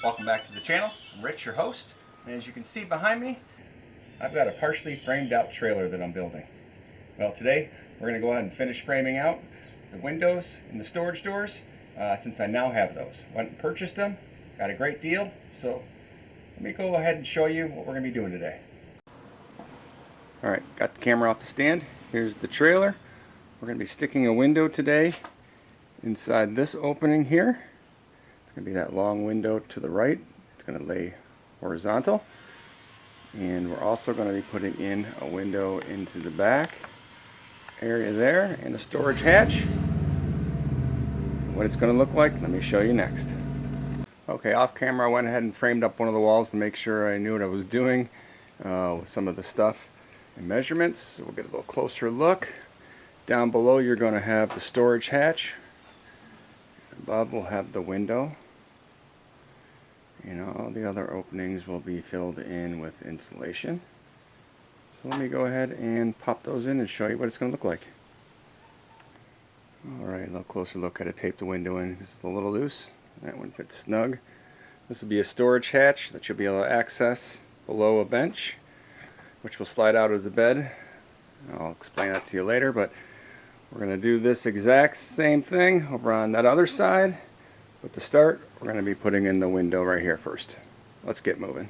Welcome back to the channel. I'm Rich, your host, and as you can see behind me, I've got a partially framed out trailer that I'm building. Well, today we're going to go ahead and finish framing out the windows and the storage doors since I now have those. Went and purchased them, got a great deal, so let me go ahead and show you what we're going to be doing today. Alright, got the camera off the stand. Here's the trailer. We're going to be sticking a window today inside this opening here. It's going to be that long window to the right. It's going to lay horizontal. And we're also going to be putting in a window into the back area there and a storage hatch. What it's going to look like, let me show you next. Okay, off camera I went ahead and framed up one of the walls to make sure I knew what I was doing with some of the stuff and measurements. So we'll get a little closer look. Down below you're going to have the storage hatch. Above we'll have the window. And all the other openings will be filled in with insulation. So let me go ahead and pop those in and show you what it's going to look like. Alright, a little closer look. Got to tape the window in. This is a little loose. That one fits snug. This will be a storage hatch that you'll be able to access below a bench, which will slide out as a bed. I'll explain that to you later, but we're going to do this exact same thing over on that other side. But to start, we're going to be putting in the window right here first. Let's get moving.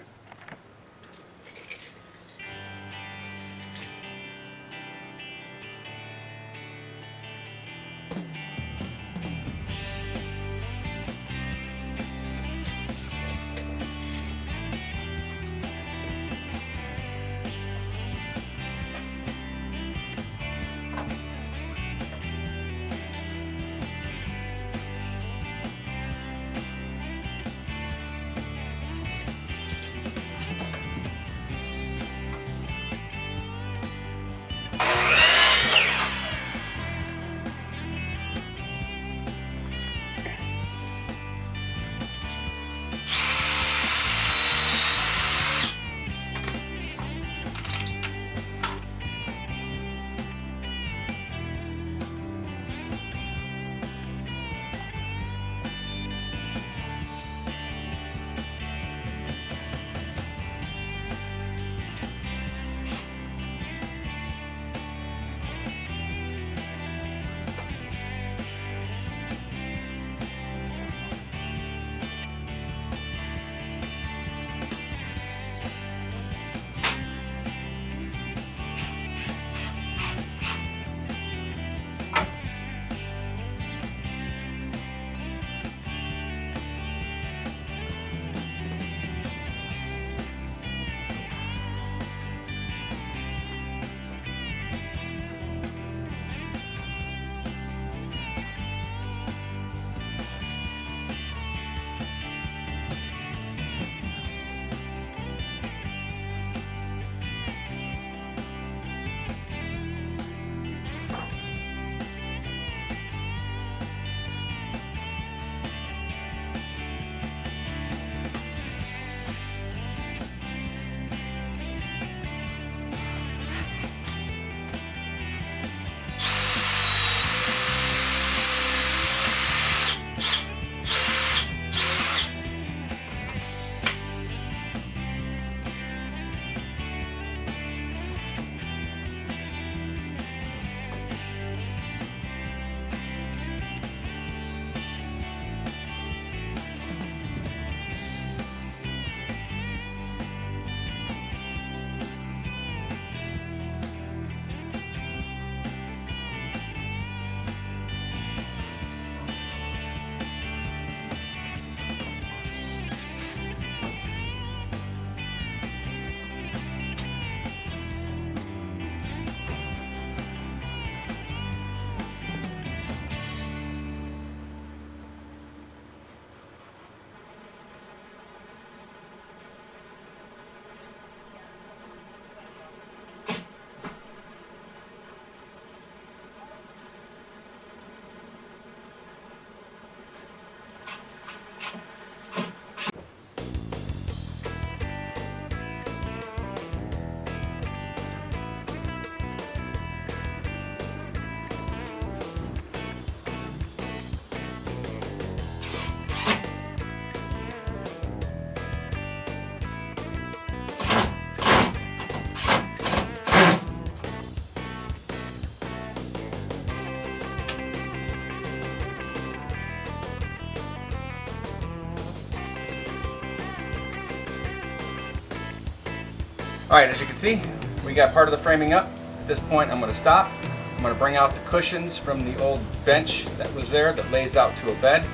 Alright, as you can see, we got part of the framing up. At this point I'm going to stop. I'm going to bring out the cushions from the old bench that was there that lays out to a bed.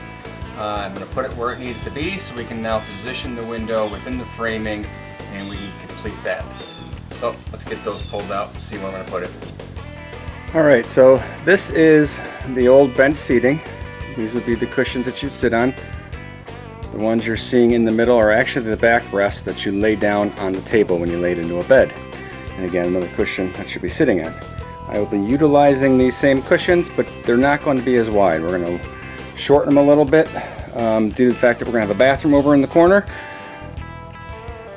I'm going to put it where it needs to be so we can now position the window within the framing and we can complete that. So let's get those pulled out and see where I'm going to put it. Alright, so this is the old bench seating. These would be the cushions that you'd sit on. The ones you're seeing in the middle are actually the backrest that you lay down on the table when you laid into a bed. And again, another cushion that you'll be sitting on. I will be utilizing these same cushions, but they're not going to be as wide. We're going to shorten them a little bit due to the fact that we're going to have a bathroom over in the corner.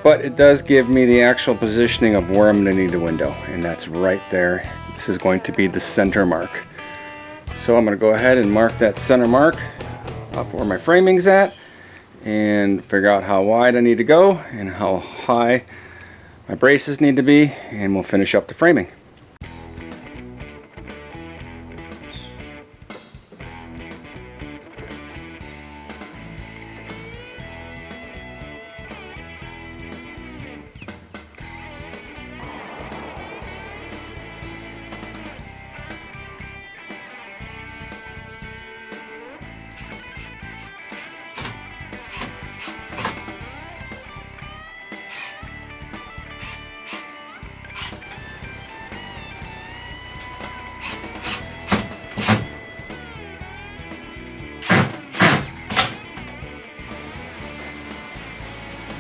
But it does give me the actual positioning of where I'm going to need the window, and that's right there. This is going to be the center mark. So I'm going to go ahead and mark that center mark up where my framing's at and figure out how wide I need to go and how high my braces need to be, and we'll finish up the framing.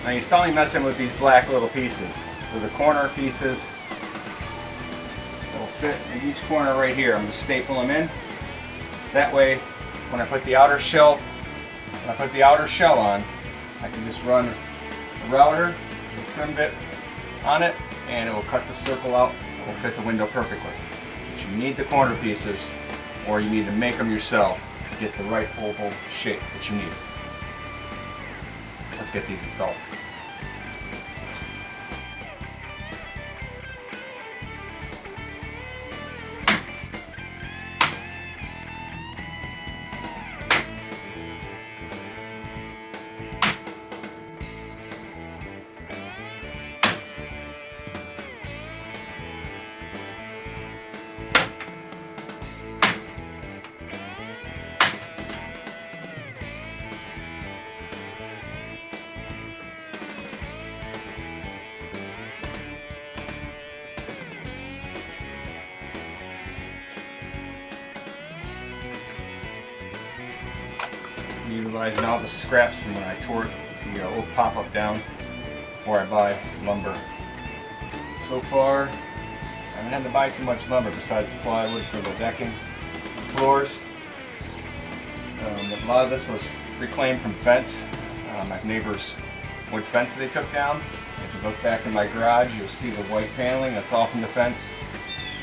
Now you saw me messing with these black little pieces. So the corner pieces will fit in each corner right here. I'm going to staple them in. That way, when I put the outer shell, on, I can just run the router, the trim bit on it, and it will cut the circle out. It will fit the window perfectly. But you need the corner pieces, or you need to make them yourself to get the right oval shape that you need. Let's get these installed. Utilizing all the scraps from when I tore the old pop-up down before I buy lumber. So far, I haven't had to buy too much lumber besides the plywood for the decking floors. A lot of this was reclaimed from fence, my neighbor's wood fence that they took down. If you look back in my garage, you'll see the white paneling, that's all from the fence.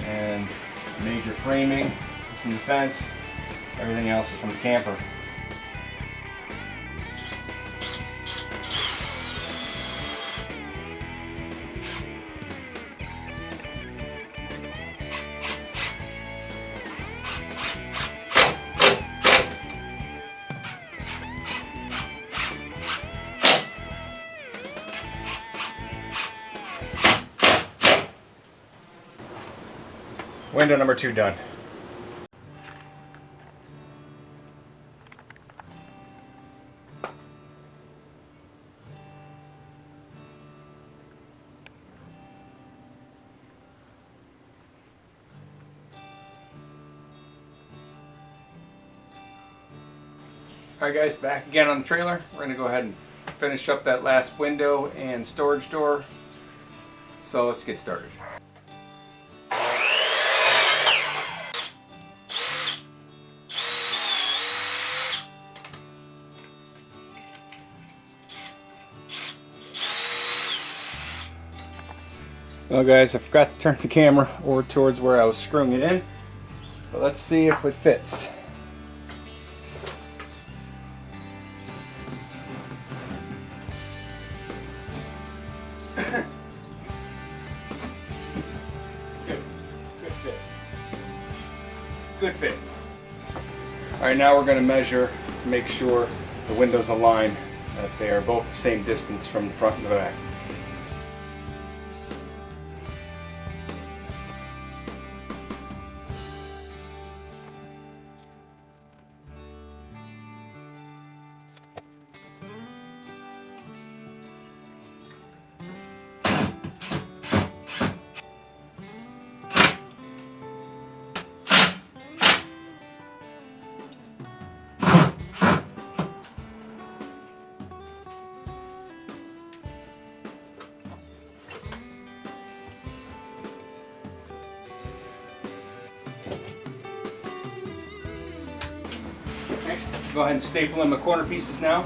And major framing is from the fence. Everything else is from the camper. Window number 2 done. Alright guys, back again on the trailer. We're going to go ahead and finish up that last window and storage door. So let's get started. Well guys, I forgot to turn the camera over towards where I was screwing it in, but let's see if it fits. Good fit. Alright, now we're going to measure to make sure the windows align, that they are both the same distance from the front and the back. Okay, go ahead and staple in my corner pieces now.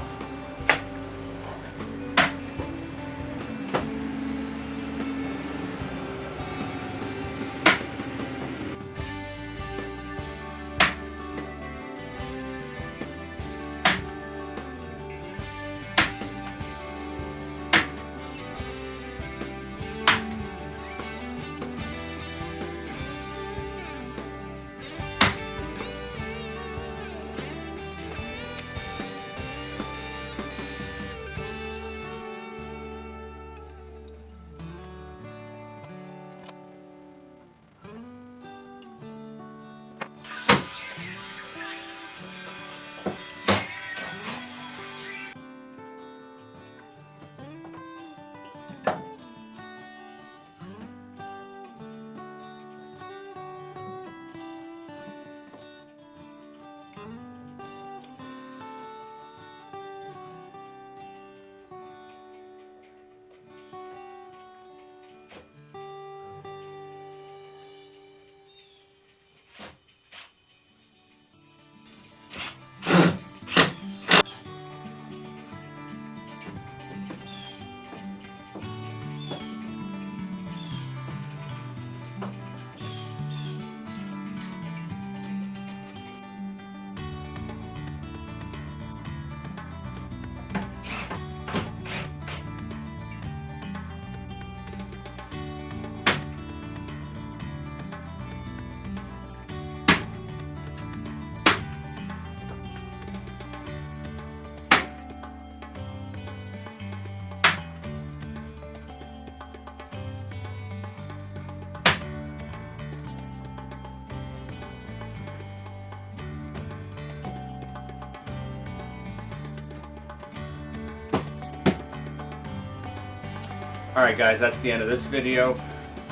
Alright guys, that's the end of this video.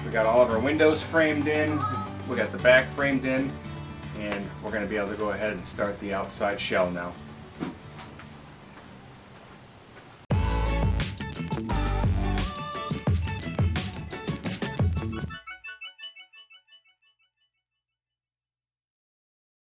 We got all of our windows framed in, we got the back framed in, and we're going to be able to go ahead and start the outside shell now.